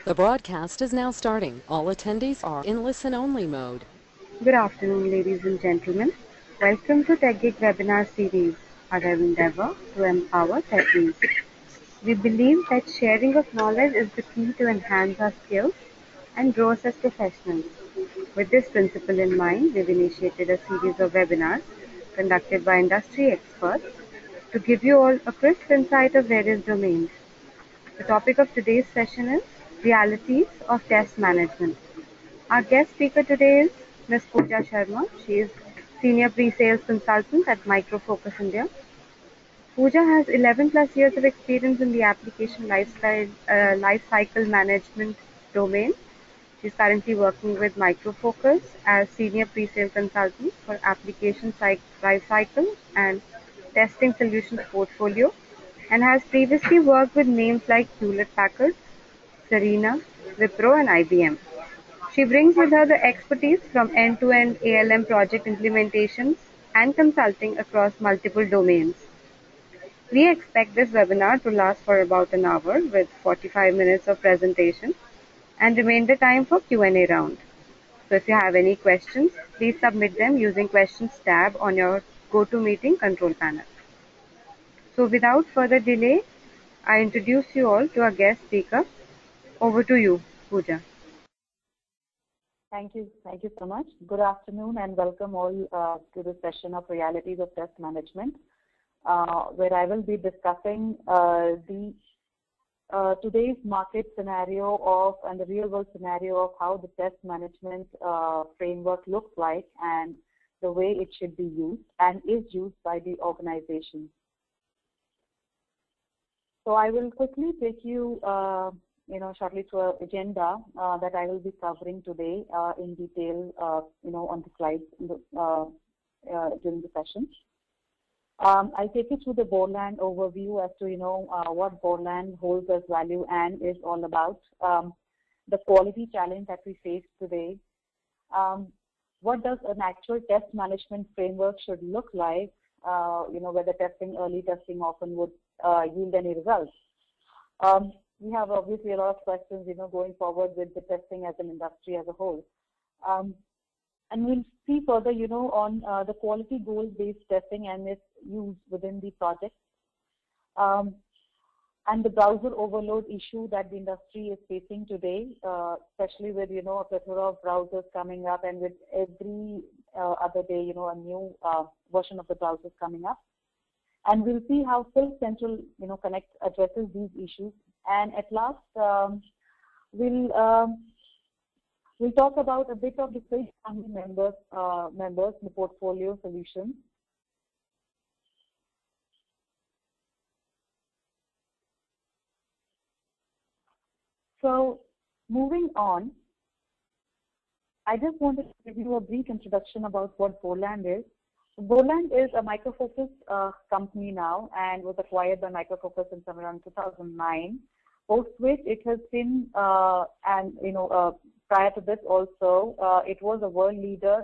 The broadcast is now starting. All attendees are in listen-only mode. Good afternoon, ladies and gentlemen. Welcome to TechGig webinar series, our endeavor to empower techies. We believe that sharing of knowledge is the key to enhance our skills and grow us as professionals. With this principle in mind, we've initiated a series of webinars conducted by industry experts to give you all a crisp insight of various domains. The topic of today's session is realities of test management. Our guest speaker today is Ms. Pooja Sharma. She is Senior Pre-Sales Consultant at Micro Focus India. Pooja has 11 plus years of experience in the application lifecycle management domain. She is currently working with Micro Focus as Senior Pre-Sales Consultant for application lifecycle and testing solutions portfolio, and has previously worked with names like Hewlett-Packard, Serena, Wipro, and IBM. She brings with her the expertise from end-to-end ALM project implementations and consulting across multiple domains. We expect this webinar to last for about an hour with 45 minutes of presentation and remainder time for Q&A round. So if you have any questions, please submit them using questions tab on your GoToMeeting control panel. So without further delay, I introduce you all to our guest speaker. Over to you, Pooja. Thank you so much. Good afternoon and welcome all to the session of Realities of Test Management, where I will be discussing today's market scenario and the real world scenario of how the test management framework looks like and the way it should be used and is used by the organization. So I will quickly take you shortly through an agenda that I will be covering today in detail, on the slides during the session. I'll take you through the Borland overview as to, what Borland holds as value and is all about, the quality challenge that we face today, what does an actual test management framework should look like, whether early testing often would yield any results. We have obviously a lot of questions, going forward with the testing as an industry as a whole. And we'll see further, on the quality goal-based testing and its use within the project. And the browser overload issue that the industry is facing today, especially with, a plethora of browsers coming up and with every other day, a new version of the browsers coming up. And we'll see how Phil Central, Connect addresses these issues. And at last, we'll talk about a bit of the Phil family members, the portfolio solutions. So moving on, I just wanted to give you a brief introduction about what Borland is. Borland is a Micro Focus company now and was acquired by Micro Focus in somewhere around 2009. Post which it has been, prior to this also, it was a world leader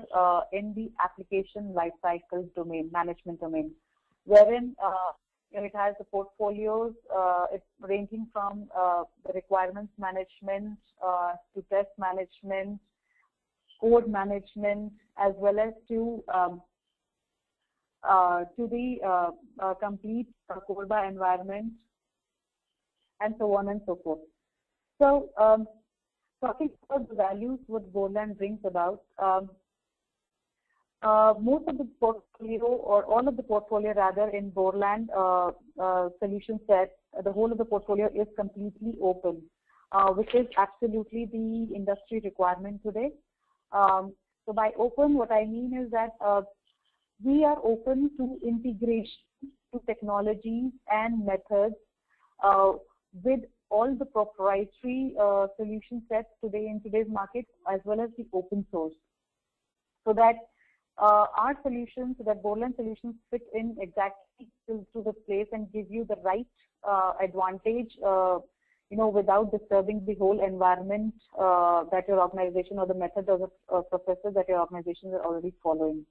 in the application lifecycle domain, management domain, wherein it has the portfolios, it's ranging from the requirements management to test management, code management, as well as to the complete Corba environment, and so on and so forth. So, talking about the values what Borland brings about, most of the portfolio, or all of the portfolio rather, in Borland solution set, the whole of the portfolio is completely open, which is absolutely the industry requirement today. So by open, what I mean is that we are open to integration to technologies and methods with all the proprietary solution sets today in today's market, as well as the open source, so that our solutions, so that Borland solutions fit in exactly to the place and give you the right advantage, without disturbing the whole environment that your organization or the method or the processes that your organization is already following.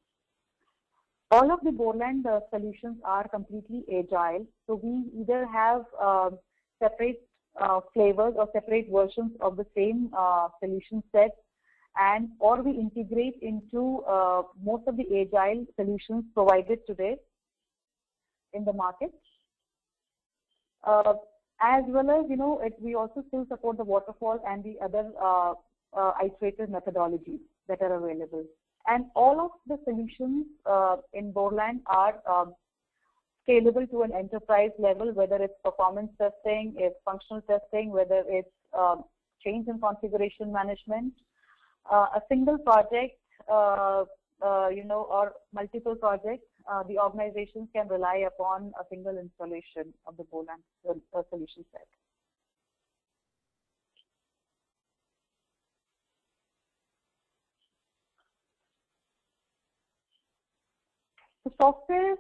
All of the Borland solutions are completely agile. So we either have separate flavors or separate versions of the same solution set, and or we integrate into most of the agile solutions provided today in the market. As well as, we also still support the waterfall and the other iterative methodologies that are available. And all of the solutions in Borland are scalable to an enterprise level, whether it's performance testing, it's functional testing, whether it's change and configuration management. A single project, or multiple projects, the organizations can rely upon a single installation of the Borland solution set. The software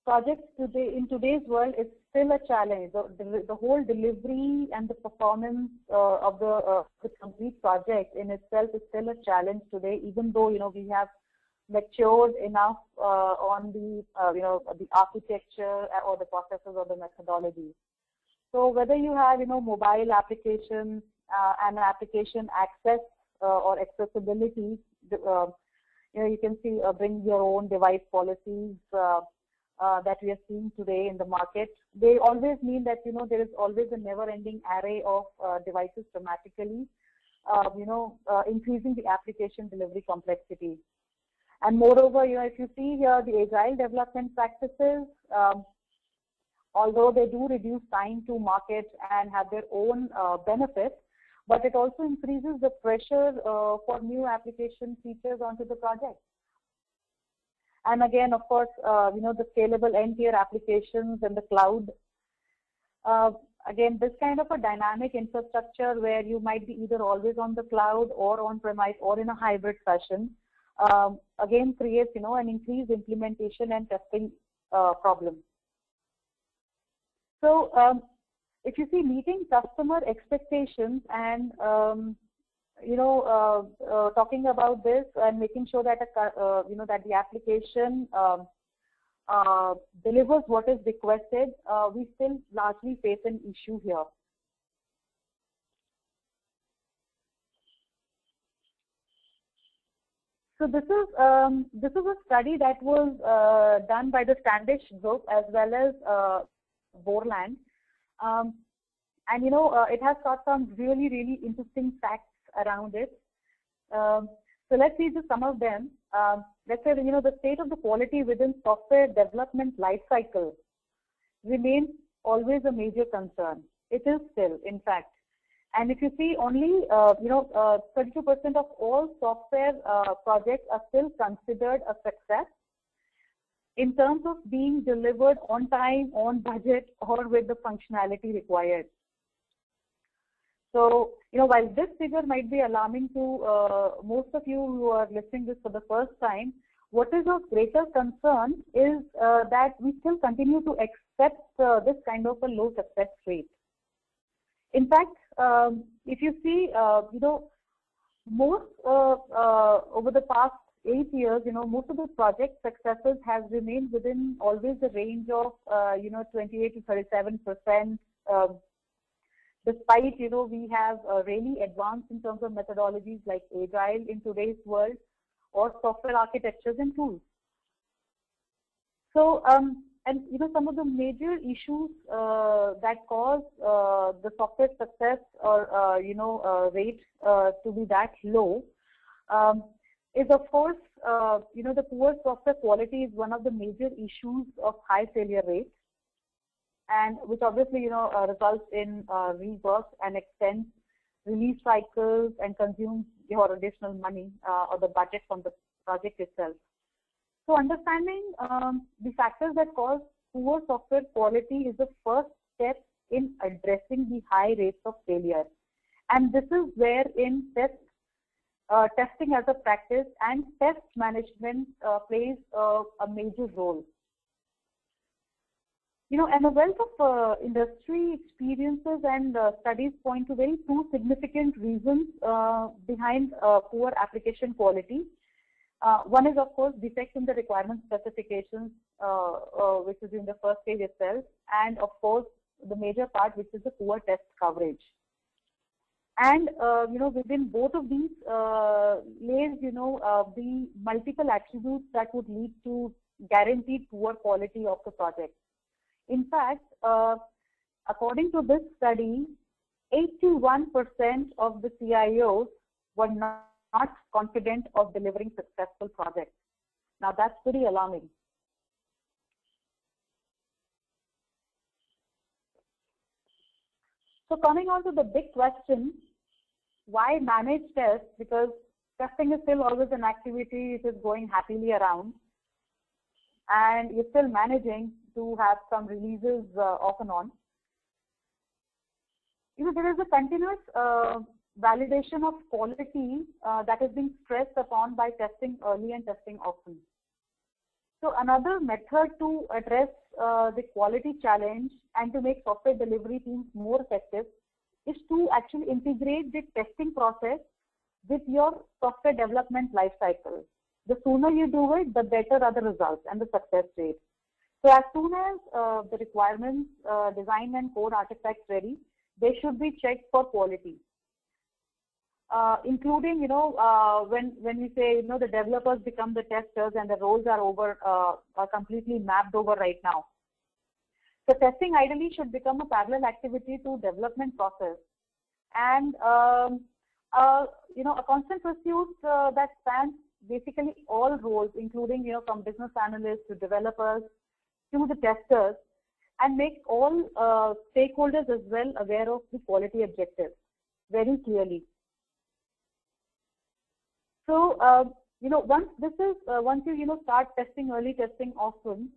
projects today in today's world is still a challenge. The whole delivery and the performance of the complete project in itself is still a challenge today, even though we have matured enough on the the architecture or the processes or the methodology. So whether you have mobile applications and application access or accessibility, you can see bring your own device policies that we are seeing today in the market. They always mean that there is always a never-ending array of devices dramatically, increasing the application delivery complexity. And moreover, if you see here the agile development practices, although they do reduce time to market and have their own benefits, but it also increases the pressure for new application features onto the project. And again, of course, the scalable end-tier applications and the cloud. Again, this kind of a dynamic infrastructure where you might be either always on the cloud or on-premise or in a hybrid fashion, again creates, an increased implementation and testing problem. So, if you see meeting customer expectations and talking about this and making sure that that the application delivers what is requested, we still largely face an issue here. So this is a study that was done by the Standish Group as well as Borland, and it has got some really interesting facts around it. So let's see just some of them. Let's say the state of the quality within software development lifecycle remains always a major concern. It is still, in fact. And if you see, only 32% of all software projects are still considered a success in terms of being delivered on time, on budget, or with the functionality required. So, while this figure might be alarming to most of you who are listening this for the first time, what is of greater concern is that we still continue to accept this kind of a low success rate. In fact, if you see, most over the past 8 years, most of the project successes have remained within always the range of 28 to 37%. Despite we have really advanced in terms of methodologies like Agile in today's world, or software architectures and tools. So, and some of the major issues that cause the software success or rate to be that low is, of course, the poor software quality is one of the major issues of high failure rate, and which obviously results in rework and extends release cycles and consumes your additional money or the budget from the project itself. So understanding the factors that cause poor software quality is the first step in addressing the high rates of failure. And this is where in testing as a practice and test management plays a major role. And a wealth of industry experiences and studies point to two significant reasons behind poor application quality. One is, of course, defects in the requirement specifications, which is in the first stage itself, and of course, the major part, which is the poor test coverage. And within both of these lays, the multiple attributes that would lead to guaranteed poor quality of the project. In fact, according to this study, 81% of the CIOs were not confident of delivering successful projects. Now that's pretty alarming. So coming on to the big question, why manage tests? Because testing is still always an activity, it is going happily around, and you're still managing to have some releases off and on. There is a continuous validation of quality that is being stressed upon by testing early and testing often. So another method to address the quality challenge and to make software delivery teams more effective is to actually integrate the testing process with your software development lifecycle. The sooner you do it, the better are the results and the success rate. So as soon as the requirements, design and code artifacts ready, they should be checked for quality. Including, when we say, the developers become the testers and the roles are completely mapped over right now. So testing ideally should become a parallel activity to development process, and a constant pursuit that spans basically all roles, including from business analysts to developers to the testers, and make all stakeholders as well aware of the quality objectives very clearly. So once you start testing early, testing often,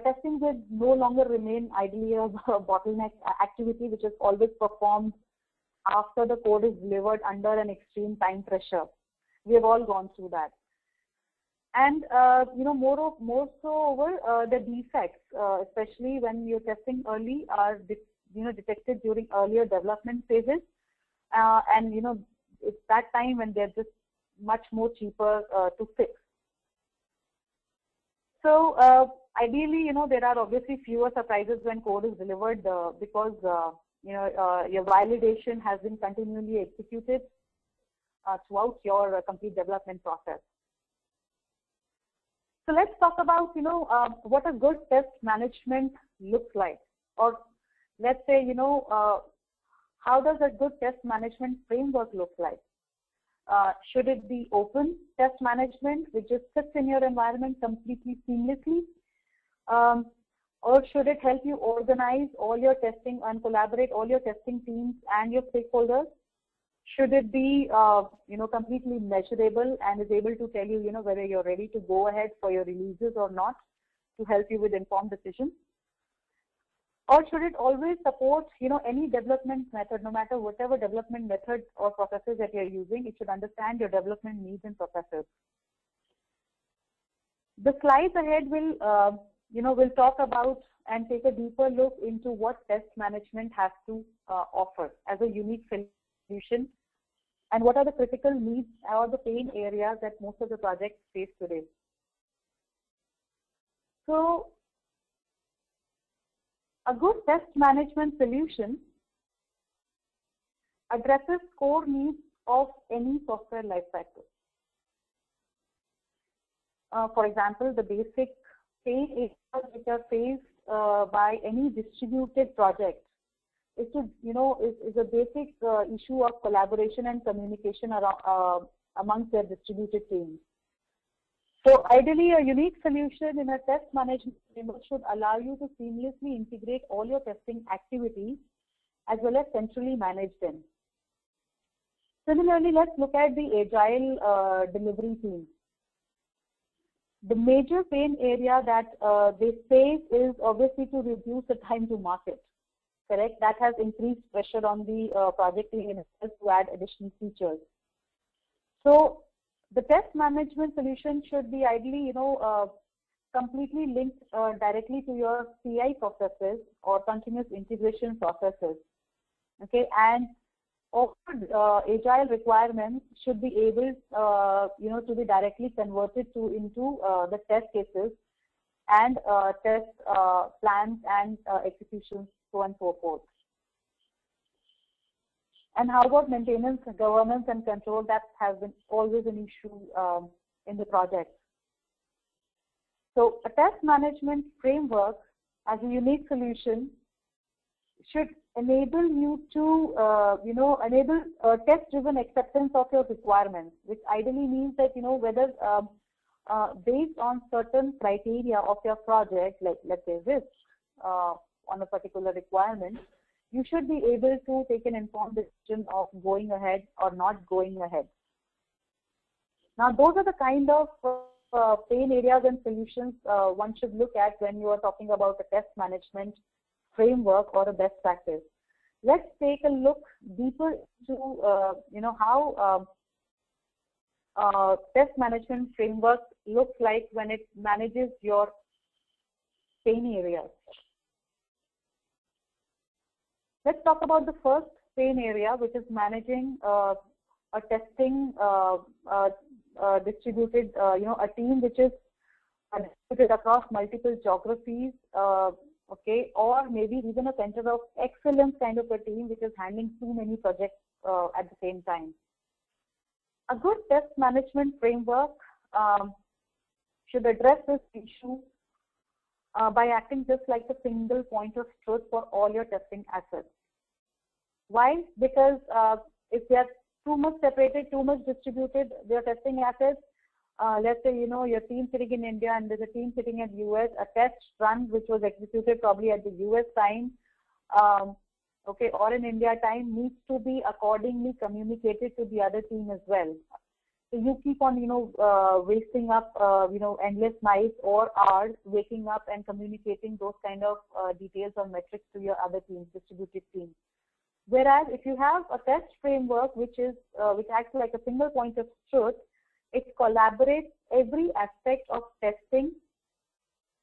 testing will no longer remain ideally a bottleneck activity which is always performed after the code is delivered under an extreme time pressure. We have all gone through that. And more so over the defects, especially when you're testing early, are detected during earlier development phases, and it's that time when they're just much more cheaper to fix. So ideally, there are obviously fewer surprises when code is delivered because your validation has been continually executed throughout your complete development process. So let's talk about what a good test management looks like, or let's say how does a good test management framework look like? Should it be open test management, which just sits in your environment completely seamlessly? Or should it help you organize all your testing and collaborate all your testing teams and your stakeholders? Should it be completely measurable and is able to tell you whether you're ready to go ahead for your releases or not, to help you with informed decisions? Or should it always support any development method, no matter whatever development method or processes that you're using? It should understand your development needs and processes. The slides ahead will we'll talk about and take a deeper look into what test management has to offer as a unique solution, and what are the critical needs or the pain areas that most of the projects face today. So a good test management solution addresses core needs of any software lifecycle. For example, the basic pain areas which are faced by any distributed project is a basic issue of collaboration and communication around, amongst their distributed teams. So ideally, a unique solution in a test management framework should allow you to seamlessly integrate all your testing activities as well as centrally manage them. Similarly, let's look at the Agile delivery team. The major pain area that they face is obviously to reduce the time to market. Correct? That has increased pressure on the project team in itself to add additional features. So the test management solution should be ideally, completely linked directly to your CI processes or continuous integration processes. Okay, and all Agile requirements should be able, to be directly converted into the test cases and test plans and executions so on and so forth. And how about maintenance, governance, and control? That has been always an issue in the project. So a test management framework as a unique solution should enable you to, enable test-driven acceptance of your requirements, which ideally means that, whether based on certain criteria of your project, like let's say risk on a particular requirement, you should be able to take an informed decision of going ahead or not going ahead. Now, those are the kind of pain areas and solutions one should look at when you are talking about a test management framework or a best practice. Let's take a look deeper into how test management framework looks like when it manages your pain areas. Let's talk about the first pain area, which is managing a testing distributed, a team which is distributed across multiple geographies, okay, or maybe even a center of excellence kind of a team which is handling too many projects at the same time. A good test management framework should address this issue by acting just like a single point of truth for all your testing assets. Why? Because if they are too much separated, too much distributed, their testing assets, let's say, your team sitting in India and there's a team sitting at US, a test run which was executed probably at the US time, okay, or in India time, needs to be accordingly communicated to the other team as well. So you keep on, wasting up, endless nights or hours, waking up and communicating those kind of details or metrics to your other teams, distributed teams. Whereas if you have a test framework which acts like a single point of truth, it collaborates every aspect of testing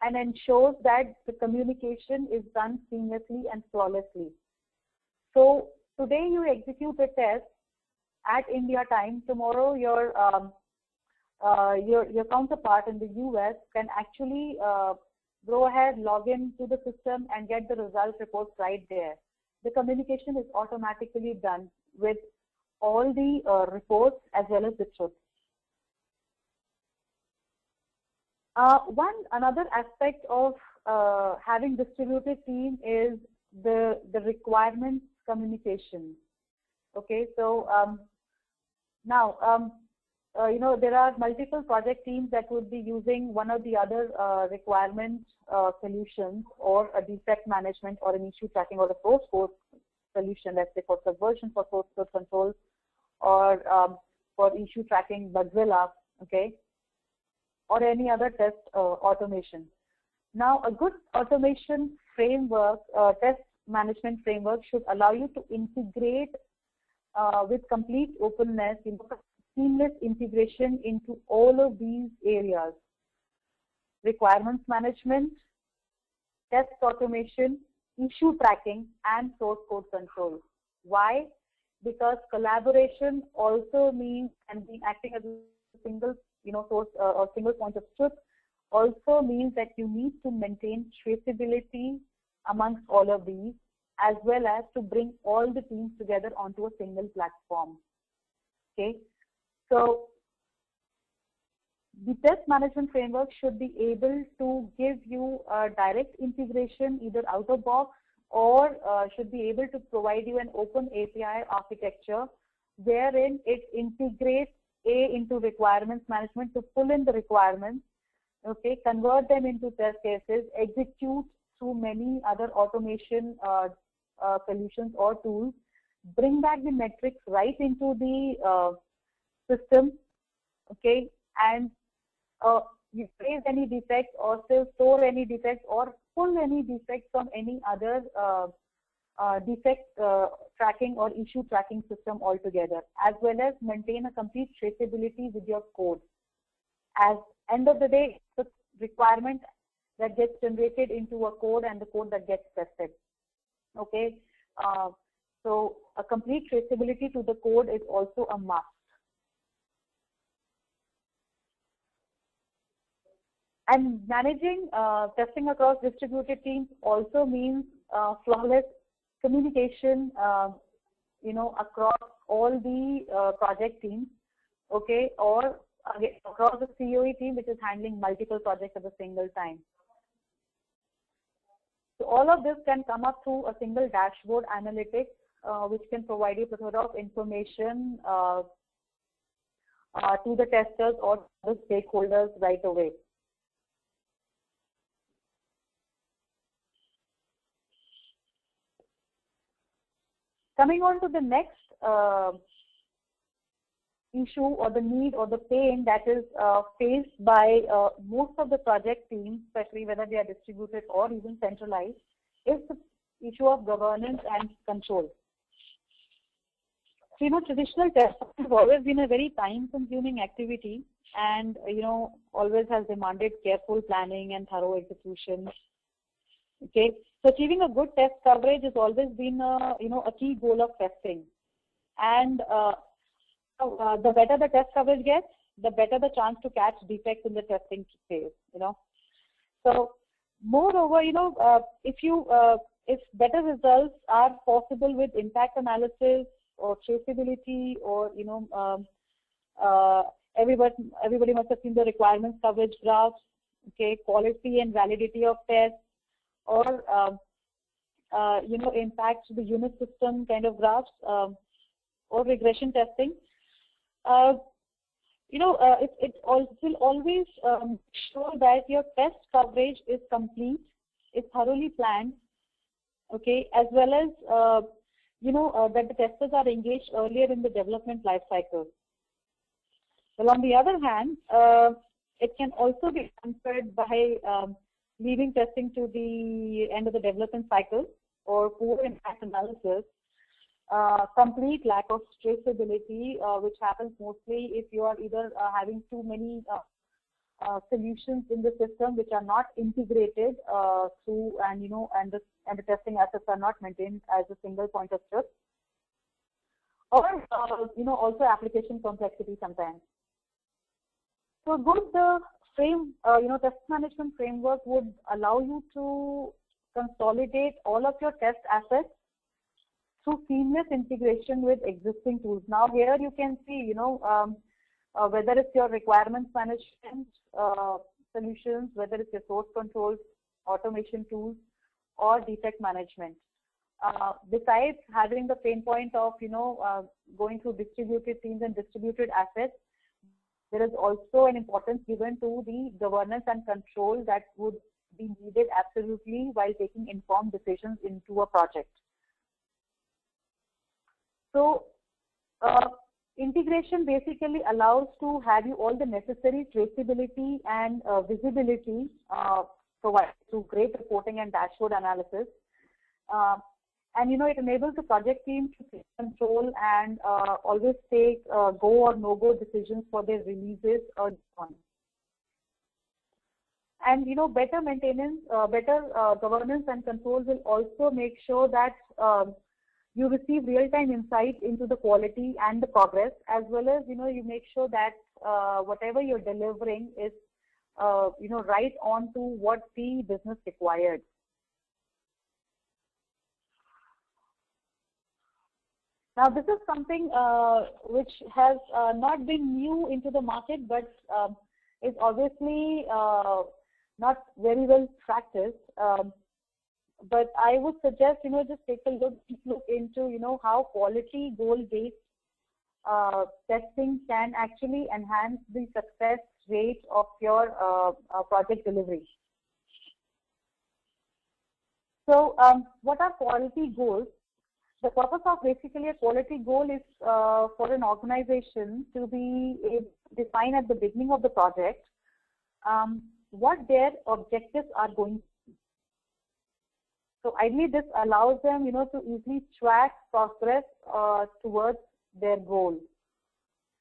and ensures that the communication is done seamlessly and flawlessly. So today you execute a test at India time. Tomorrow your counterpart in the US can actually go ahead, log in to the system and get the result reports right there. The communication is automatically done with all the reports as well as the truth. Another aspect of having distributed team is the requirements communication. Okay, so there are multiple project teams that would be using one or the other requirement solutions, or a defect management, or an issue tracking, or a source code solution, let's say for subversion, for source code control, or for issue tracking, Bugzilla, okay, or any other test automation. Now, a good automation framework, test management framework, should allow you to integrate with complete openness, seamless integration into all of these areas: requirements management, test automation, issue tracking, and source code control. Why? Because collaboration also means, and being acting as a single source or single point of truth also means that you need to maintain traceability amongst all of these, as well as to bring all the teams together onto a single platform. Okay, so the test management framework should be able to give you a direct integration either out of box, or should be able to provide you an open API architecture wherein it integrates into requirements management to pull in the requirements, okay, convert them into test cases, execute through many other automation solutions or tools, bring back the metrics right into the system, okay, and you raise any defects or still store any defects or pull any defects from any other defect tracking or issue tracking system altogether, as well as maintain a complete traceability with your code. As end of the day, the requirement that gets generated into a code and the code that gets tested. Okay, so a complete traceability to the code is also a must. And managing testing across distributed teams also means flawless communication, across all the project teams, okay, or again, across the COE team, which is handling multiple projects at the single time. So all of this can come up through a single dashboard analytics, which can provide you a sort of information to the testers or the stakeholders right away. Coming on to the next issue or the need or the pain that is faced by most of the project teams, especially whether they are distributed or even centralized, is the issue of governance and control. So, traditional testing has always been a very time-consuming activity, and always has demanded careful planning and thorough execution. Okay, so achieving a good test coverage has always been a key goal of testing, and the better the test coverage gets, the better the chance to catch defects in the testing phase. So moreover, if better results are possible with impact analysis or traceability, or everybody must have seen the requirements coverage graphs, okay, quality and validity of tests, or impact to the unit system kind of graphs, or regression testing. It will always show that your test coverage is complete, is thoroughly planned, okay, as well as that the testers are engaged earlier in the development life cycle. Well, on the other hand, it can also be hampered by leaving testing to the end of the development cycle, or poor impact analysis, complete lack of traceability, which happens mostly if you are either having too many solutions in the system which are not integrated through, and the testing assets are not maintained as a single point of truth, or also application complexity sometimes. So good test management framework would allow you to consolidate all of your test assets through seamless integration with existing tools. Now here you can see, whether it's your requirements management solutions, whether it's your source controls, automation tools, or defect management. Besides having the pain point of, going through distributed teams and distributed assets, there is also an importance given to the governance and control that would be needed absolutely while taking informed decisions into a project. So, integration basically allows to have you all the necessary traceability and visibility provided through great reporting and dashboard analysis. And it enables the project team to take control and always take go or no-go decisions for their releases early on. And better maintenance, better governance and controls will also make sure that you receive real-time insight into the quality and the progress, as well as you make sure that whatever you're delivering is right on to what the business required. Now, this is something which has not been new into the market, but is obviously not very well practiced. But I would suggest, just take a look into, how quality goal-based testing can actually enhance the success rate of your project delivery. So, what are quality goals? The purpose of basically a quality goal is for an organization to be defined at the beginning of the project what their objectives are going to be. So ideally this allows them, to easily track progress towards their goal.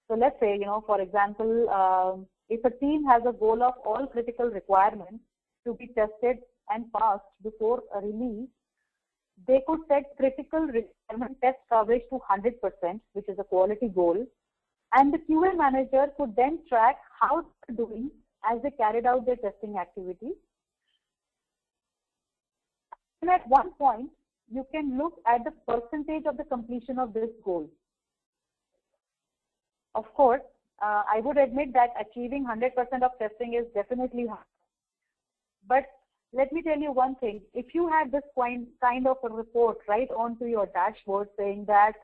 So let's say, for example, if a team has a goal of all critical requirements to be tested and passed before a release, they could set critical requirement test coverage to 100%, which is a quality goal, and the QA manager could then track how they're doing as they carried out their testing activities. at one point, you can look at the percentage of the completion of this goal. Of course, I would admit that achieving 100% of testing is definitely hard. But let me tell you one thing. If you had this kind of a report right onto your dashboard saying that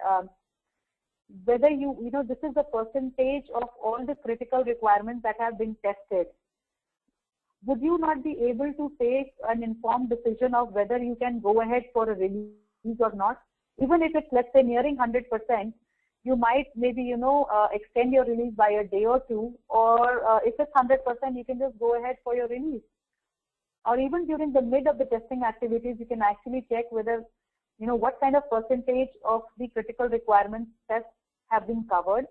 whether this is the percentage of all the critical requirements that have been tested, would you not be able to take an informed decision of whether you can go ahead for a release or not? Even if it's, let's say, nearing 100%, you might maybe, extend your release by a day or two, or if it's 100%, you can just go ahead for your release. Or even during the mid of the testing activities, you can actually check whether, what kind of percentage of the critical requirements tests have been covered,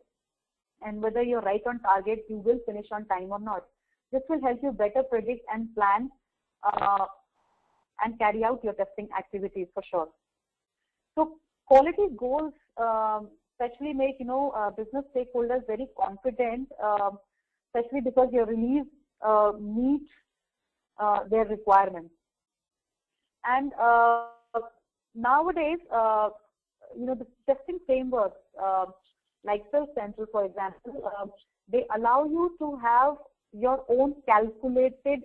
and whether you're right on target, you will finish on time or not. This will help you better predict and plan and carry out your testing activities for sure. So quality goals especially make business stakeholders very confident, especially because your release meet their requirements. And nowadays, the testing frameworks like Self Central, for example, they allow you to have your own calculated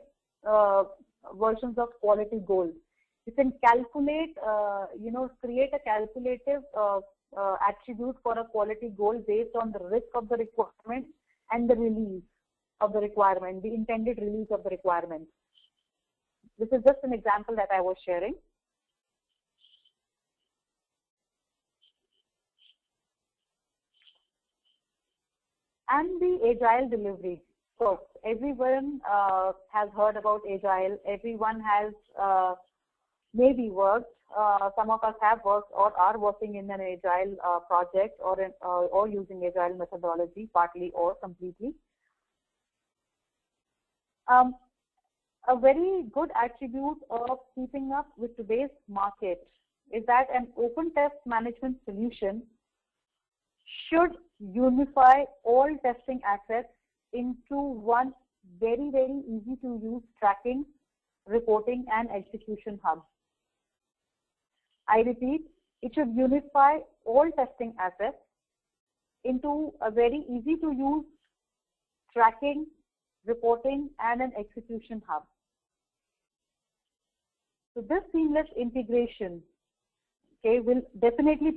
versions of quality goals. You can calculate, create a calculative attribute for a quality goal based on the risk of the requirement and the release of the requirement, the intended release of the requirement. This is just an example that I was sharing. And the Agile delivery. So everyone has heard about Agile. Everyone has maybe worked. Some of us have worked or are working in an Agile project or using Agile methodology, partly or completely. A very good attribute of keeping up with today's market is that an open test management solution should unify all testing assets into one very, very easy to use tracking, reporting, and execution hub. I repeat, it should unify all testing assets into a very easy to use tracking, reporting, and an execution hub. So this seamless integration, okay, will definitely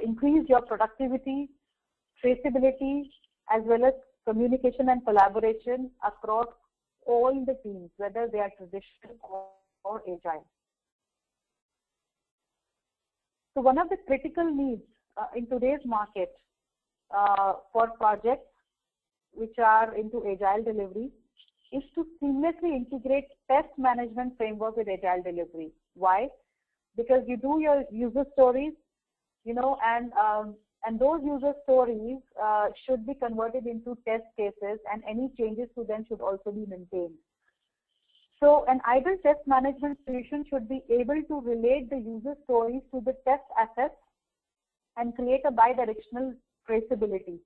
increase your productivity, traceability, as well as communication and collaboration across all the teams, whether they are traditional or agile. So one of the critical needs in today's market for projects which are into agile delivery is to seamlessly integrate test management framework with agile delivery. Why? Because you do your user stories, and those user stories should be converted into test cases, and any changes to them should also be maintained. So an Agile test management solution should be able to relate the user stories to the test assets and create a bidirectional traceability.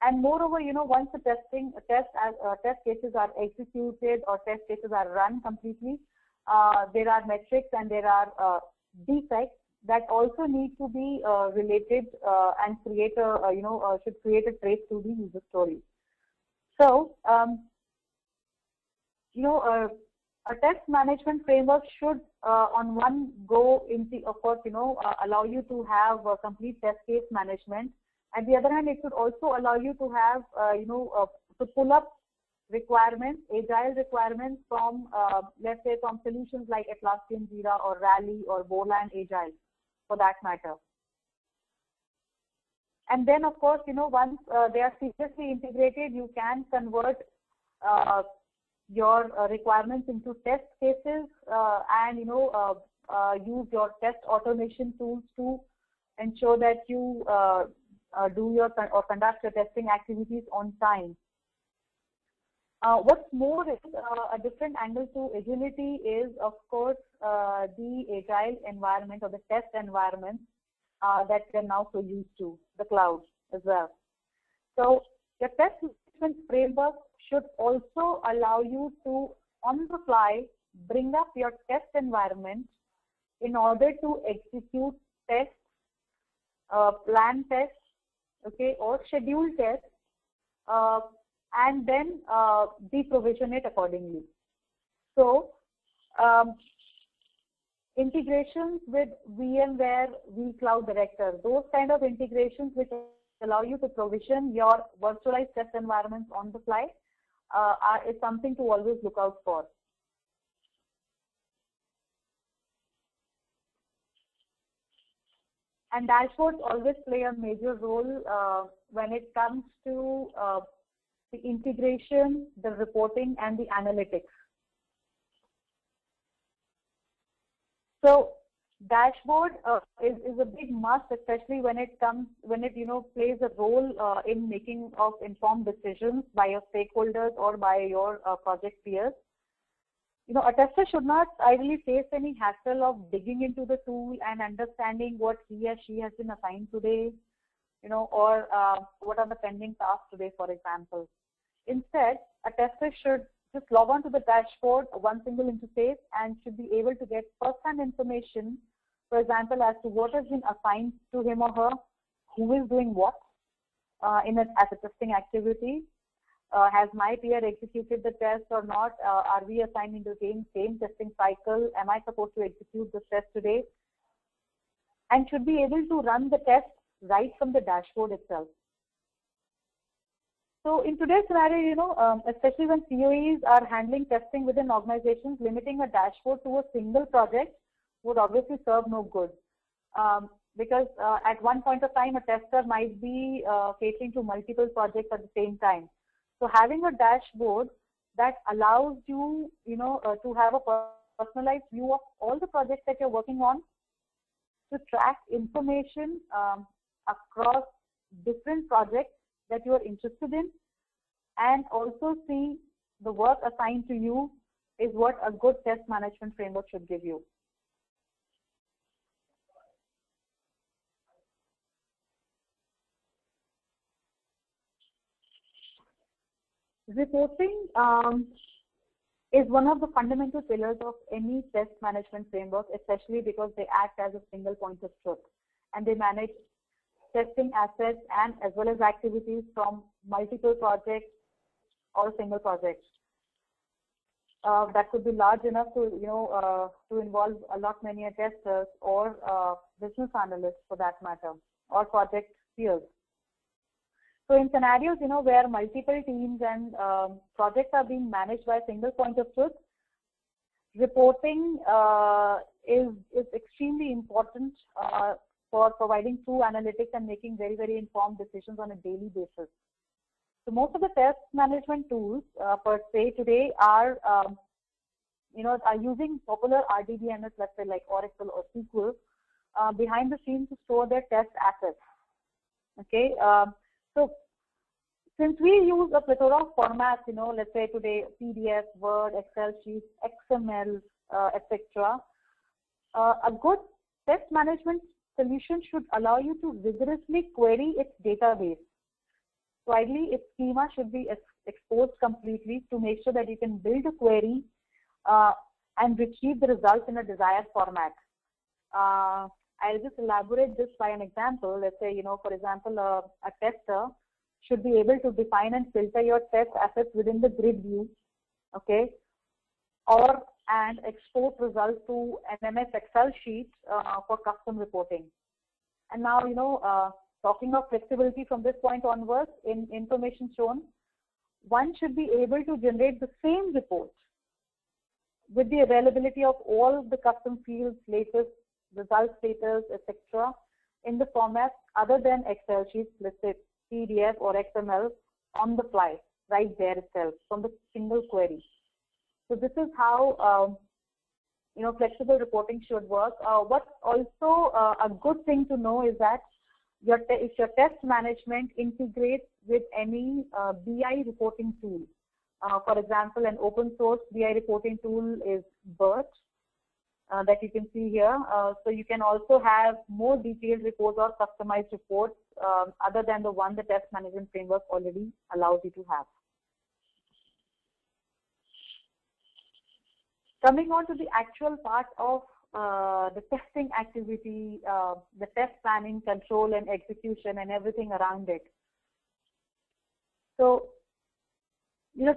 And moreover, once the test cases are executed or test cases are run completely, there are metrics and there are defects that also need to be related and create should create a trace to the user story. So, a test management framework should on one go, of course, allow you to have complete test case management. At the other hand, it should also allow you to have, to pull up requirements, agile requirements from, let's say, from solutions like Atlassian Jira or Rally or Borland Agile, for that matter. And then, of course, once they are seamlessly integrated, you can convert your requirements into test cases and, use your test automation tools to ensure that you conduct your testing activities on time. What's more is a different angle to agility is, of course, the agile environment or the test environment that we're now so used to, the cloud as well. So the test management framework should also allow you to, on the fly, bring up your test environment in order to execute tests, plan tests, okay, or schedule tests, and then deprovision it accordingly. So integrations with VMware, vCloud Director, those kind of integrations which allow you to provision your virtualized test environments on the fly is something to always look out for. And dashboards always play a major role when it comes to the integration, the reporting, and the analytics. So dashboard is a big must, especially when it plays a role in making of informed decisions by your stakeholders or by your project peers. A tester should not ideally face any hassle of digging into the tool and understanding what he or she has been assigned today, or what are the pending tasks today, for example. Instead, a tester should just log on to the dashboard, one single interface, and should be able to get first-hand information, for example, as to what has been assigned to him or her, who is doing what as a testing activity. Has my peer executed the test or not? Are we assigning the same testing cycle? Am I supposed to execute this test today? And should be able to run the test right from the dashboard itself. So in today's scenario, especially when COEs are handling testing within organizations, limiting a dashboard to a single project would obviously serve no good. Because at one point of time, a tester might be catering to multiple projects at the same time. So having a dashboard that allows you, to have a personalized view of all the projects that you're working on, to track information across different projects that you are interested in, and also see the work assigned to you is what a good test management framework should give you. Reporting is one of the fundamental pillars of any test management framework, especially because they act as a single point of truth, and they manage testing assets and as well as activities from multiple projects or single projects. That could be large enough to to involve a lot many testers or business analysts for that matter, or project peers. So in scenarios, where multiple teams and projects are being managed by a single point of truth, reporting is extremely important for providing true analytics and making very, very informed decisions on a daily basis. So most of the test management tools per se today are using popular RDBMS, let's say like Oracle or SQL, behind the scenes to store their test assets. Okay. So since we use a plethora of formats, let's say today PDF, Word, Excel sheets, XML, etc., a good test management solution should allow you to rigorously query its database. So ideally, its schema should be exposed completely to make sure that you can build a query and retrieve the results in a desired format. I'll just elaborate this by an example. Let's say, for example, a tester should be able to define and filter your test assets within the grid view, okay, and export results to an MS Excel sheet for custom reporting. And now, talking of flexibility from this point onwards, in information shown, one should be able to generate the same report with the availability of all the custom fields, latest result status, etc., in the format other than Excel sheets, let's say PDF or XML, on the fly, right there itself, from the single query. So this is how flexible reporting should work. What's also a good thing to know is that if your test management integrates with any BI reporting tool. For example, an open source BI reporting tool is BERT that you can see here. So you can also have more detailed reports or customized reports other than the one the test management framework already allows you to have. Coming on to the actual part of the testing activity, the test planning, control, and execution, and everything around it. So,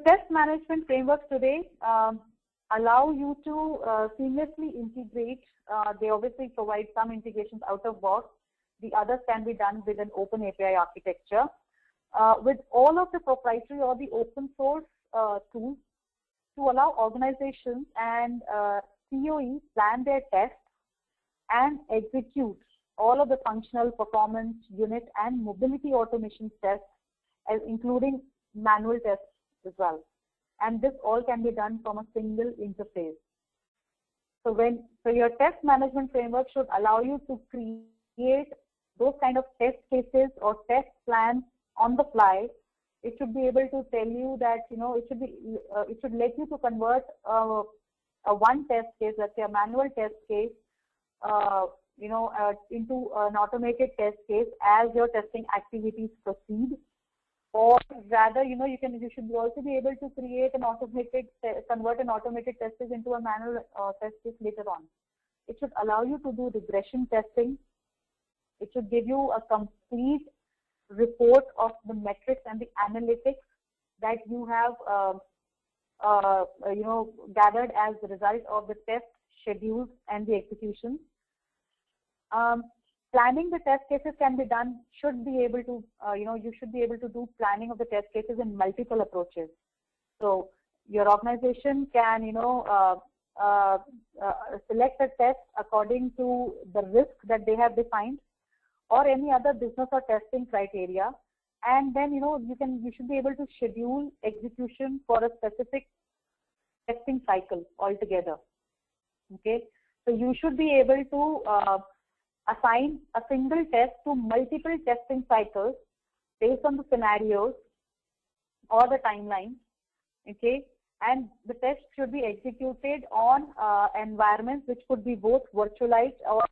test management frameworks today allow you to seamlessly integrate. They obviously provide some integrations out of box. The others can be done with an open API architecture. With all of the proprietary or the open source tools to allow organizations and COEs plan their tests and execute all of the functional, performance, unit, and mobility automation tests, including manual tests as well. And this all can be done from a single interface. So your test management framework should allow you to create those kind of test cases or test plans on the fly. It should be able to tell you that, it should let you to convert a one test case, let's say a manual test case, into an automated test case as your testing activities proceed. Or rather, you should also be able to create an convert an automated test case into a manual test case later on. It should allow you to do regression testing. It should give you a complete report of the metrics and the analytics that you have, gathered as the result of the test schedules and the execution. Planning the test cases can be done, should be able to, you should be able to do planning of the test cases in multiple approaches. So your organization can, select a test according to the risk that they have defined or any other business or testing criteria. And then, you should be able to schedule execution for a specific testing cycle altogether. Okay. So you should be able to assign a single test to multiple testing cycles based on the scenarios or the timeline, okay? And the test should be executed on environments which could be both virtualized or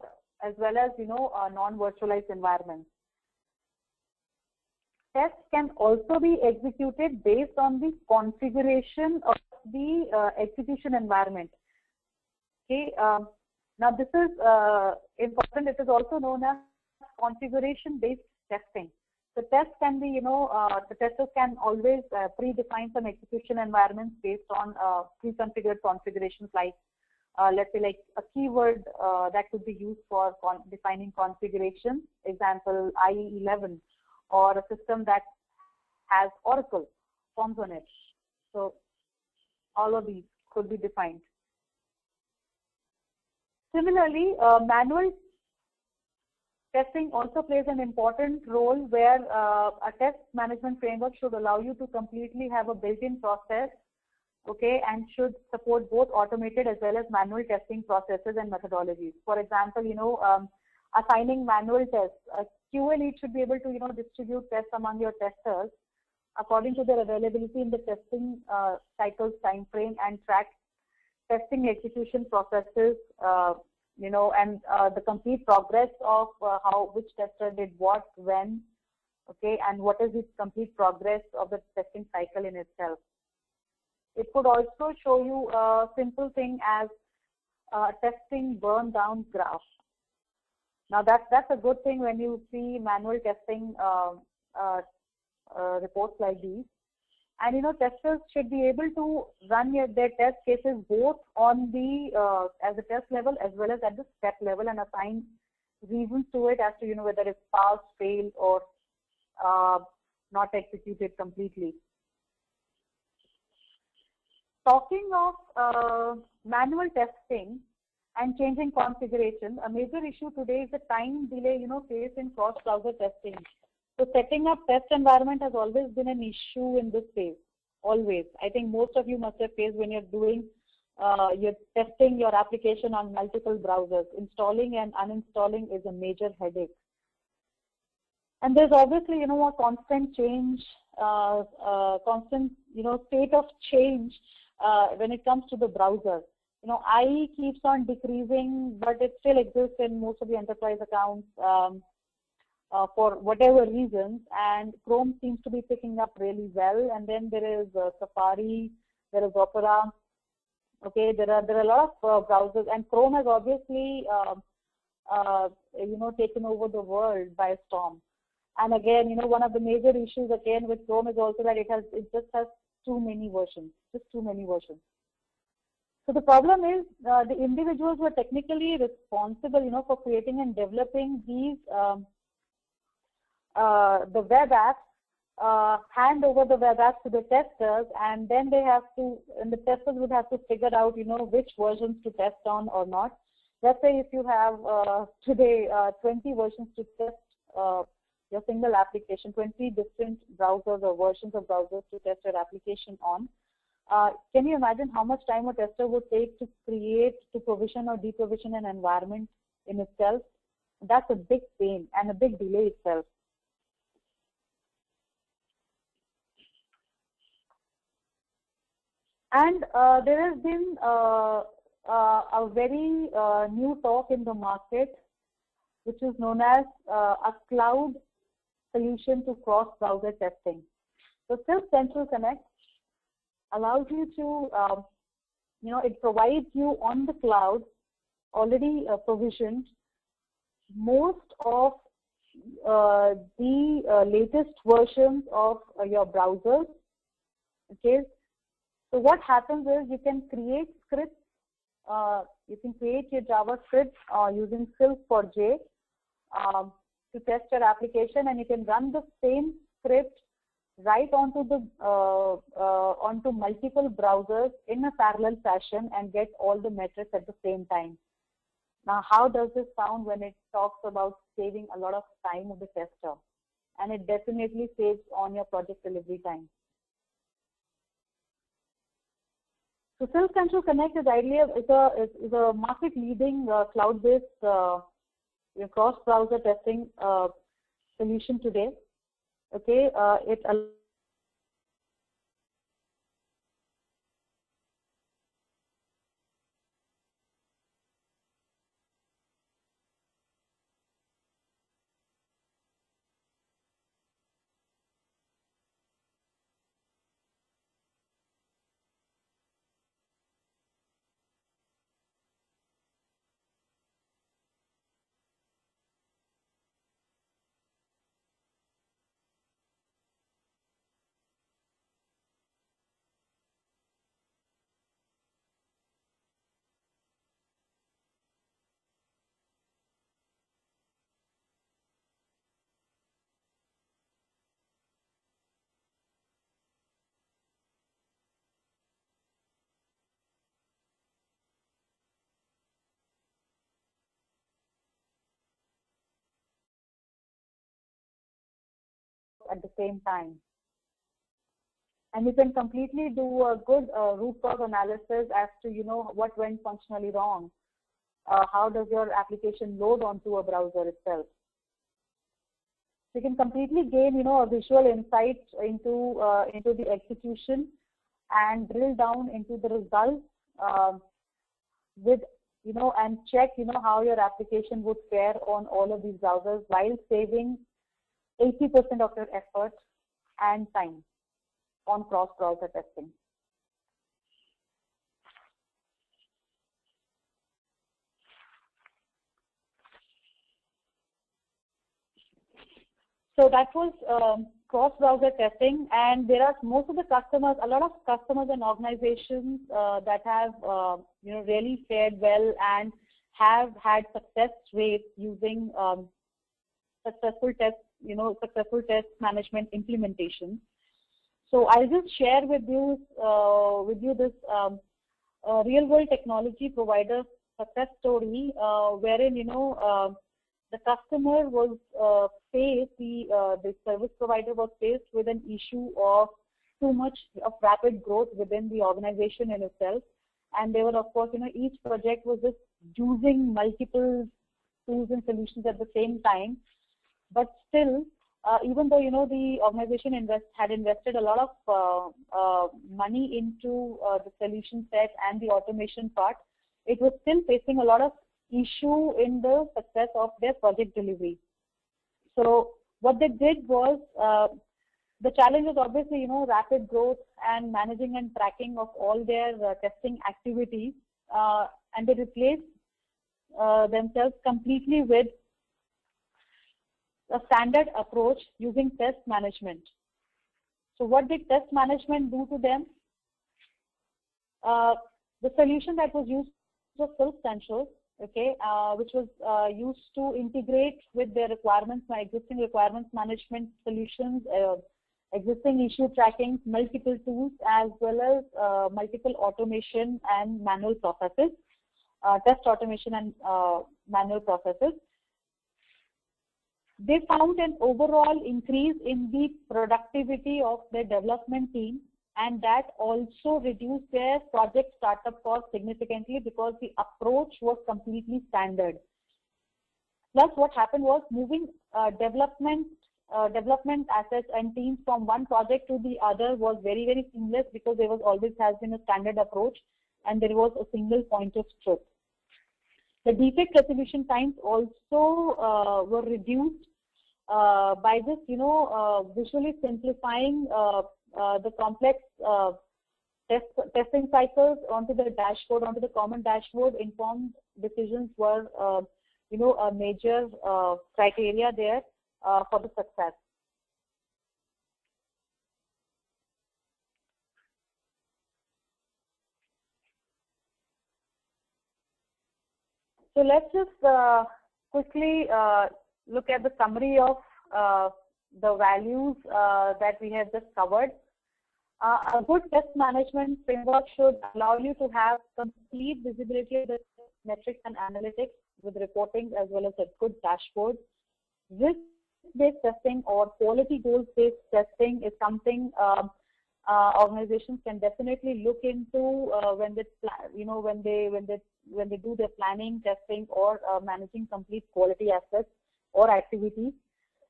as well as, non-virtualized environments. Tests can also be executed based on the configuration of the execution environment, okay? Now, this is important. It is also known as configuration-based testing. The test can be, the testers can always predefine some execution environments based on pre-configured configurations, like, let's say, like a keyword that could be used for defining configuration, example, IE11, or a system that has Oracle forms on it. So, all of these could be defined. Similarly, manual testing also plays an important role where a test management framework should allow you to completely have a built-in process, okay, and should support both automated as well as manual testing processes and methodologies. For example, assigning manual tests, a QA lead should be able to, distribute tests among your testers according to their availability in the testing cycles time frame and track testing execution processes, and the complete progress of which tester did what, when, okay, and what is the complete progress of the testing cycle in itself. It could also show you a simple thing as testing burn down graph. Now that's a good thing when you see manual testing reports like these. And testers should be able to run their test cases both on the as the test level as well as at the step level, and assign reasons to it as to whether it's passed, failed, or not executed completely. Talking of manual testing and changing configuration, a major issue today is the time delay faced in cross-browser testing. So setting up test environment has always been an issue in this phase, always. I think most of you must have faced when you're doing, you're testing your application on multiple browsers. Installing and uninstalling is a major headache. And there's obviously, a constant change, constant, state of change when it comes to the browser. IE keeps on decreasing, but it still exists in most of the enterprise accounts. For whatever reasons, and Chrome seems to be picking up really well. And then there is Safari, there is Opera, Okay, there are a lot of browsers, and Chrome has obviously taken over the world by storm. And again, one of the major issues again with Chrome is also that it just has too many versions, just too many versions. So the problem is the individuals who are technically responsible, for creating and developing these the web apps, hand over the web apps to the testers, and then the testers would have to figure out, which versions to test on or not. Let's say if you have today 20 versions to test your single application, 20 different browsers or versions of browsers to test your application on. Can you imagine how much time a tester would take to create, to provision or deprovision an environment in itself? That's a big pain and a big delay itself. And there has been a very new talk in the market, which is known as a cloud solution to cross-browser testing. So Silk Central Connect allows you to, it provides you on the cloud, already provisioned, most of the latest versions of your browsers. Okay. So what happens is you can create scripts. You can create your JavaScript using Silk for J to test your application, and you can run the same script right onto the onto multiple browsers in a parallel fashion and get all the metrics at the same time. Now, how does this sound when it talks about saving a lot of time of the tester? And it definitely saves on your project delivery time. So Silk Central Connect is a market-leading cloud-based cross-browser testing solution today. Okay, it allows at the same time. And you can completely do a good root cause analysis as to, what went functionally wrong. How does your application load onto a browser itself? So you can completely gain, a visual insight into the execution and drill down into the results with, and check, how your application would fare on all of these browsers while saving 80% of your effort and time on cross-browser testing. So that was cross-browser testing, and there are a lot of customers and organizations that have really fared well and have had success rates using successful test management implementation. So I'll just share with you this real-world technology provider success story, wherein the customer was faced, the service provider was faced with an issue of too much of rapid growth within the organization in itself, and they were, of course, each project was just using multiple tools and solutions at the same time. But still, even though the organization had invested a lot of money into the solution set and the automation part, it was still facing a lot of issue in the success of their project delivery. So what they did was The challenge is obviously, rapid growth and managing and tracking of all their testing activities, and they replace themselves completely with a standard approach using test management. So what did test management do to them? The solution that was used was Silk-Central, okay, which was used to integrate with their requirements, my existing requirements management solutions, existing issue tracking, multiple tools, as well as multiple automation and manual processes, test automation and manual processes. They found an overall increase in the productivity of their development team, and that also reduced their project startup cost significantly because the approach was completely standard. Plus, what happened was moving development assets and teams from one project to the other was very, very seamless because there was always has been a standard approach and there was a single point of truth. The defect resolution times also were reduced by this, visually simplifying the complex testing cycles onto the dashboard, onto the common dashboard. Informed decisions were, a major criteria there for the success. So let's just quickly look at the summary of the values that we have just covered. A good test management framework should allow you to have complete visibility of the metrics and analytics with reporting as well as a good dashboard. Risk-based testing or quality goals-based testing is something organizations can definitely look into when they do their planning, testing, or managing complete quality assets or activities,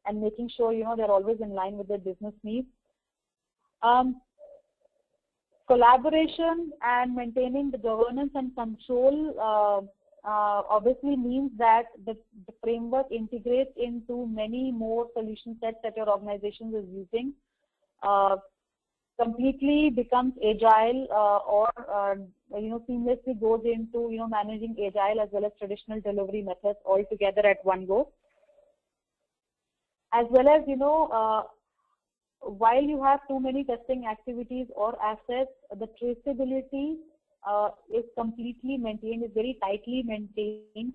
and making sure they're always in line with their business needs. Collaboration and maintaining the governance and control obviously means that the framework integrates into many more solution sets that your organization is using. Completely becomes agile or seamlessly goes into managing agile as well as traditional delivery methods all together at one go. As well as while you have too many testing activities or assets, the traceability is completely maintained, is very tightly maintained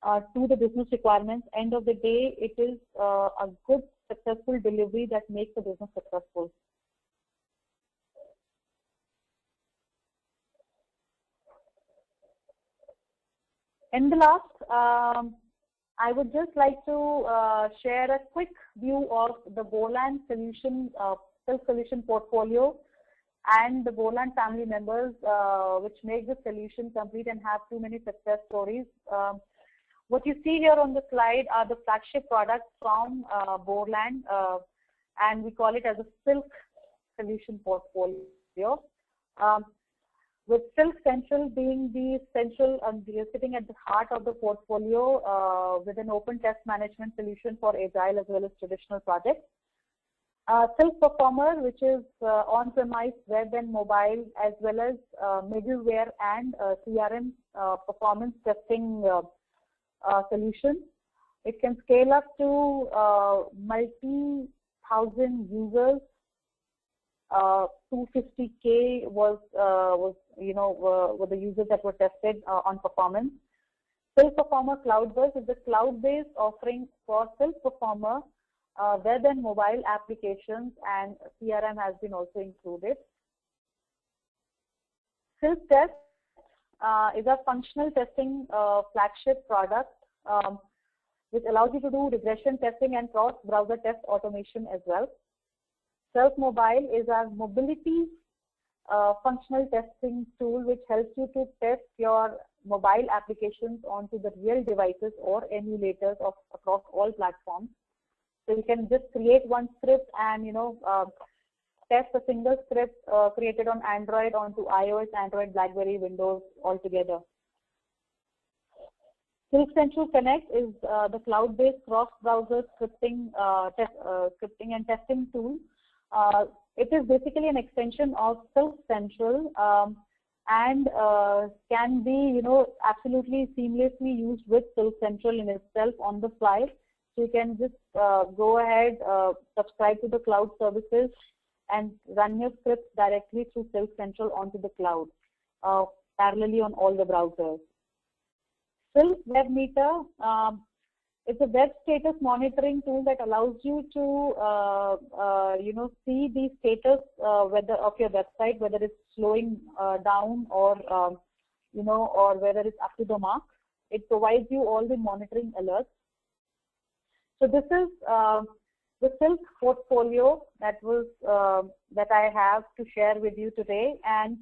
to the business requirements. End of the day, it is a good, successful delivery that makes the business successful. In the last, I would just like to share a quick view of the Borland solution, self-solution portfolio and the Borland family members, which make the solution complete and have too many success stories. What you see here on the slide are the flagship products from Borland, and we call it as a Silk solution portfolio. With Silk-Central being the central and sitting at the heart of the portfolio with an open test management solution for Agile as well as traditional projects. Silk Performer, which is on-premise, web and mobile, as well as middleware and CRM performance testing solution. It can scale up to multi-thousand users. 250K were the users that were tested on performance. Silk Performer Cloud-Based is the cloud-based offering for Silk Performer web and mobile applications, and CRM has been also included. Silk Test is a functional testing flagship product which allows you to do regression testing and cross-browser test automation as well. Silk Mobile is our mobility functional testing tool which helps you to test your mobile applications onto the real devices or emulators across all platforms. So you can just create one script and test a single script created on Android onto iOS, Android, BlackBerry, Windows altogether. Silk-Central Connect is the cloud-based cross-browser scripting and testing tool It is basically an extension of Silk Central, and can be, absolutely seamlessly used with Silk Central in itself on the fly. So you can just go ahead, subscribe to the cloud services, and run your scripts directly through Silk Central onto the cloud, parallelly on all the browsers. Silk Web Meter, it's a web status monitoring tool that allows you to, see the status whether of your website, whether it's slowing down or, or whether it's up to the mark. It provides you all the monitoring alerts. So this is the Silk portfolio that I have to share with you today, and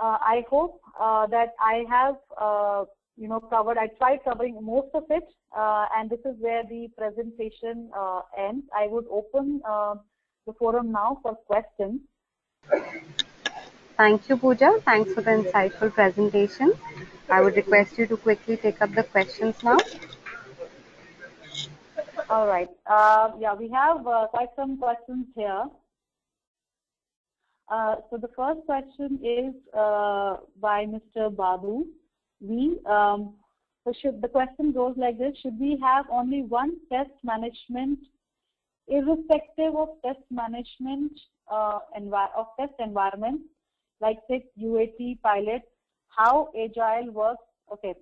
I hope that I have covered. I tried covering most of it, and this is where the presentation ends. I would open the forum now for questions. Thank you, Pooja. Thanks for the insightful presentation. I would request you to quickly take up the questions now. All right. Yeah, we have quite some questions here. So the first question is by Mr. Babu. The question goes like this: should we have only one test management, irrespective of test management of test environment, like say UAT, pilot? How Agile works? Okay,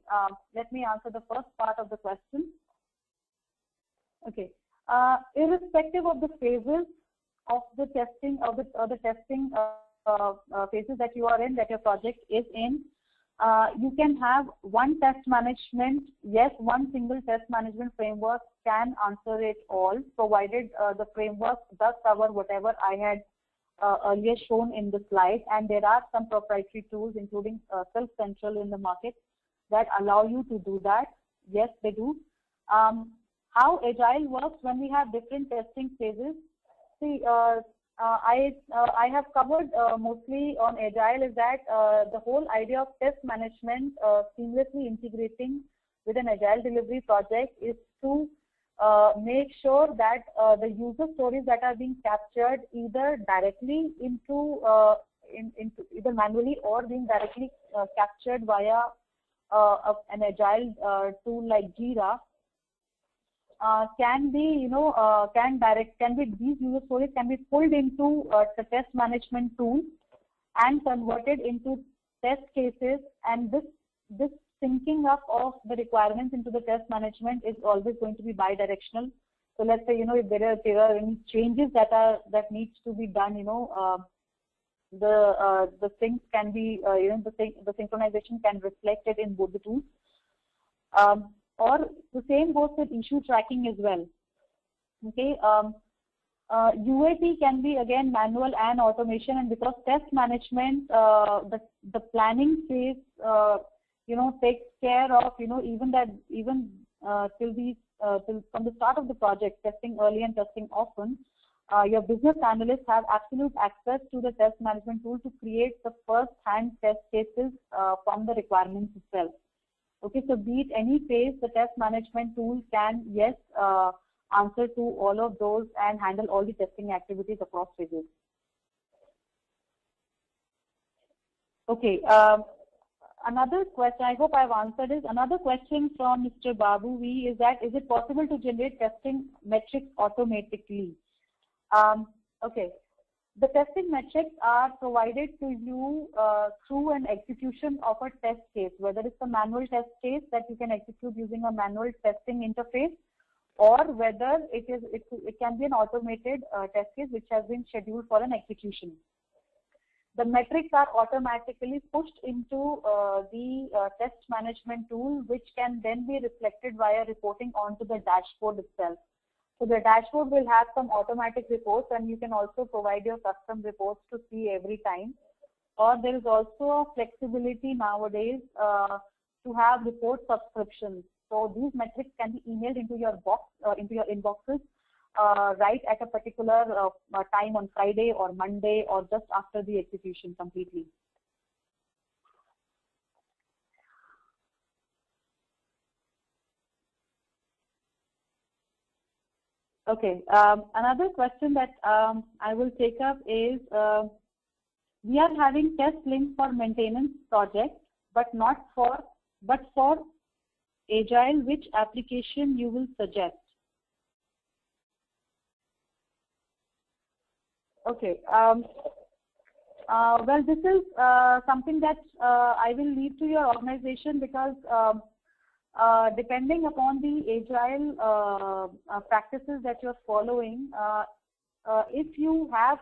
let me answer the first part of the question. Okay, irrespective of the phases of the testing phases that you are in, that your project is in, you can have one test management. Yes, one single test management framework can answer it all, provided the framework does cover whatever I had earlier shown in the slide. And there are some proprietary tools, including Silk Central, in the market that allow you to do that. Yes, they do. How Agile works when we have different testing phases? See, I have covered mostly on Agile is that the whole idea of test management seamlessly integrating with an Agile delivery project is to make sure that the user stories that are being captured either directly into either manually or being directly captured via an Agile tool like Jira, can be, these user stories can be pulled into the test management tool and converted into test cases, and this syncing up of the requirements into the test management is always going to be bi-directional. So let's say, if there are any changes that needs to be done, the syncs can be, the synchronization can reflect it in both the tools. Or the same goes with issue tracking as well. Okay, UAT can be again manual and automation, and because test management, the planning phase, takes care of, even till from the start of the project, testing early and testing often. Your business analysts have absolute access to the test management tool to create the first-hand test cases from the requirements itself. Okay, so be it any phase, the test management tool can, yes, answer to all of those and handle all the testing activities across phases. Okay, another question, I hope I've answered this. Another question from Mr. Babu V is that, is it possible to generate testing metrics automatically? Okay. The testing metrics are provided to you through an execution of a test case, whether it's a manual test case that you can execute using a manual testing interface, or whether it can be an automated test case which has been scheduled for an execution. The metrics are automatically pushed into the test management tool, which can then be reflected via reporting onto the dashboard itself. So the dashboard will have some automatic reports, and you can also provide your custom reports to see every time. Or there is also a flexibility nowadays to have report subscriptions. So these metrics can be emailed into your inboxes right at a particular time on Friday or Monday or just after the execution completely. Okay. Another question that I will take up is we are having test links for maintenance projects, but for Agile. Which application you will suggest? Okay. Well, this is something that I will leave to your organization, because depending upon the Agile practices that you're following, if you are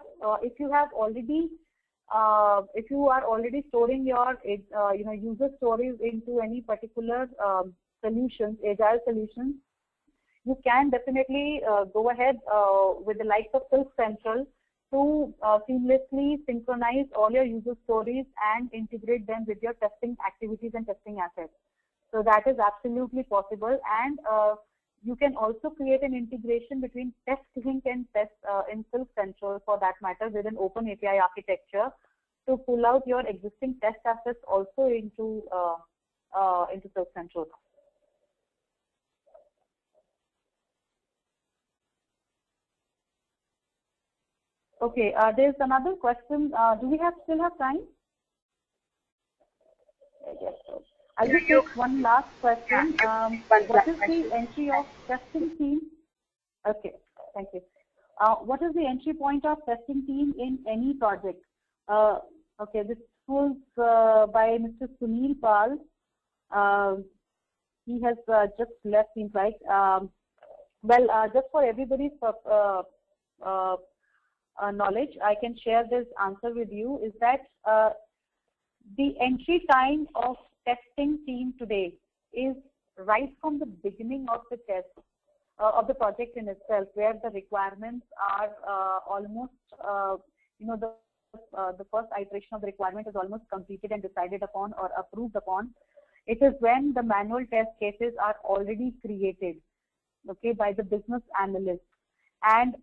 already storing your user stories into any particular solutions, Agile solutions, you can definitely go ahead with the likes of Silk Central to seamlessly synchronize all your user stories and integrate them with your testing activities and testing assets. So that is absolutely possible, and you can also create an integration between TestLink and in Silk Central, for that matter, with an open API architecture to pull out your existing test assets also into Silk Central. Okay, there's another question. Do we still have time? Yes. I'll just take one last question. What is the entry of testing team? Okay, thank you. What is the entry point of testing team in any project? Okay, this was by Mr. Sunil Pal. He has just left, seems like. Well, just for everybody's knowledge, I can share this answer with you, is that the entry time of testing team today is right from the beginning of the test of the project in itself, where the requirements are almost, the first iteration of the requirement is almost completed and decided upon or approved upon. It is when the manual test cases are already created, okay, by the business analyst, and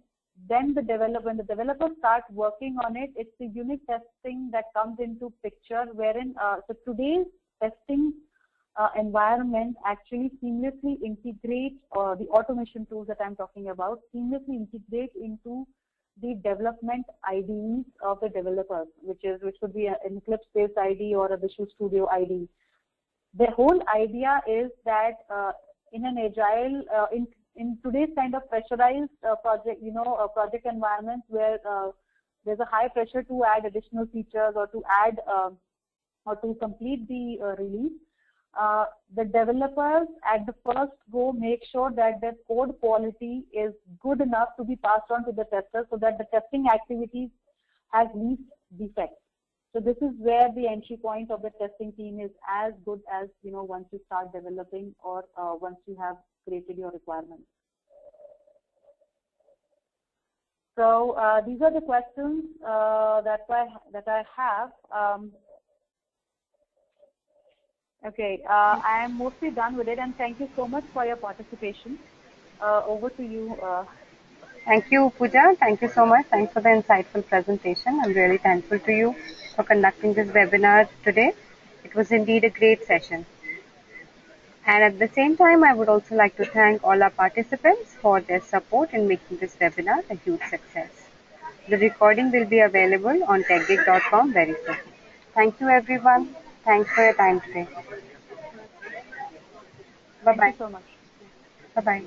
then when the developers start working on it, it's the unit testing that comes into picture, wherein so today's testing environment actually seamlessly integrate the automation tools that I'm talking about, seamlessly integrate into the development IDEs of the developers, which would be an Eclipse-based IDE or a Visual Studio IDE. The whole idea is that in an Agile, in today's kind of pressurized project, project environments where there's a high pressure to add additional features or to add or to complete the release, the developers at the first go make sure that their code quality is good enough to be passed on to the testers, so that the testing activities has least defects. So this is where the entry point of the testing team is as good as, once you start developing or once you have created your requirements. So these are the questions that I have. Okay, I am mostly done with it, and thank you so much for your participation. Over to you. Thank you, Pooja. Thank you so much. Thanks for the insightful presentation. I'm really thankful to you for conducting this webinar today. It was indeed a great session. And at the same time, I would also like to thank all our participants for their support in making this webinar a huge success. The recording will be available on techgig.com very soon. Thank you, everyone. Thanks for your time today. Bye-bye. Thank you so much. Bye-bye.